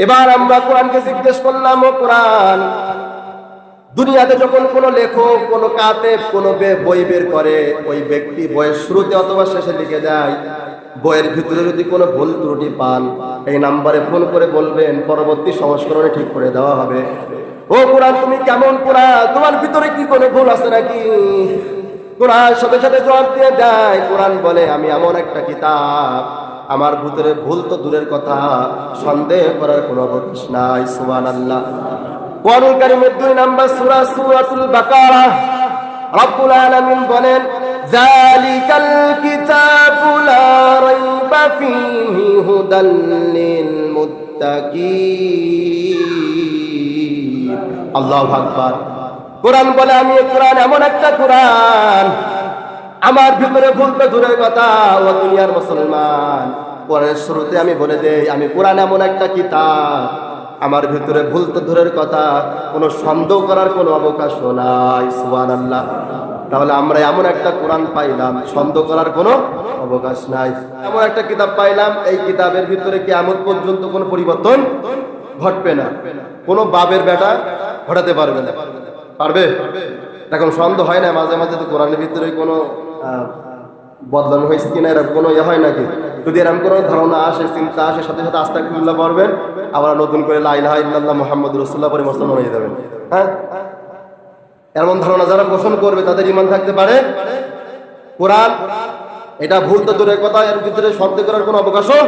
এবার আমরা কোরআনকে জিজ্ঞেস করলাম, ও কোরআন, দুনিয়াতে যখন কোনো লেখক, কোনো কাতেব কোনো বই বের করে, ওই ব্যক্তি বইয়ের শুরুতে অথবা শেষে লিখে যায়, বইয়ের ভিতরে যদি কোনো ভুল ত্রুটি পান এই নাম্বারে ফোন করে বলবেন, পরবর্তী সংস্করণে ঠিক করে দেওয়া হবে। ও কোরআন, তুমি কেমন কোরআন? তোমার ভিতরে কি কোনো ভুল আছে নাকি? কোরআন সাথে সাথে জবাব দিয়ে দেয়। কোরআন বলে, আমি এমন একটা কিতাব, আমার ভিতরে ভুল তো দূরের কথা, সন্দেহ করার কোনো অবকাশ নাই। সুবহানাল্লাহ। কোরআনুল কারীমের 2 নম্বর সূরা সূরাতুল বাকারা, রব্বুল আলামিন বলেন, যালিকাল কিতাবু লা রাইবা ফীহি হুদাল লিল মুত্তাকিন। আল্লাহু আকবার। কোরআন বলে, আমি কোরআন এমন একটা কোরআন, আমার ভিতরে ভুল তো দূরের কথা। ও দুনিয়ার মুসলমান, কোরআনের শুরুতে আমি বলে দেই, আমি কোরআন এমন একটা কিতাব, আমার ভিতরে ভুল তো দূরের কথা, কোনো সন্দেহ করার কোনো অবকাশ নাই। সুবহানাল্লাহ। তাহলে আমরা এমন একটা কোরআন পাইলাম, সন্দেহ করার কোনো অবকাশ নাই। এমন একটা কিতাব পাইলাম, এই কিতাবের ভিতরে কিয়ামত পর্যন্ত কোনো পরিবর্তন ঘটবে না, কোনো বাবের বেটা ঘটাতে পারবে না। পারবে? এখন সন্দেহ হয় না মাঝে মাঝে তো কোরআনের ভিতরে কোনো বদলানো হয়েছে কিনা, এরকম কোনো ইয়ে হয় নাকি? যদি এরকম কোনো ধারণা আসে, চিন্তা আসে, সাথে সাথে আস্তাগফিরুল্লাহ পড়বেন, আবার নতুন করে লা ইলাহা ইল্লাল্লাহ মুহাম্মাদুর রাসূলুল্লাহ পরে মুসলমান হয়ে যাবেন। হ্যাঁ, এমন ধারণা যারা পোষণ করবে তাদের ঈমান থাকতে পারে। কোরআন এটা ভুল তো দূরের কথা, এর ভিতরে সন্দেহ করার কোনো অবকাশও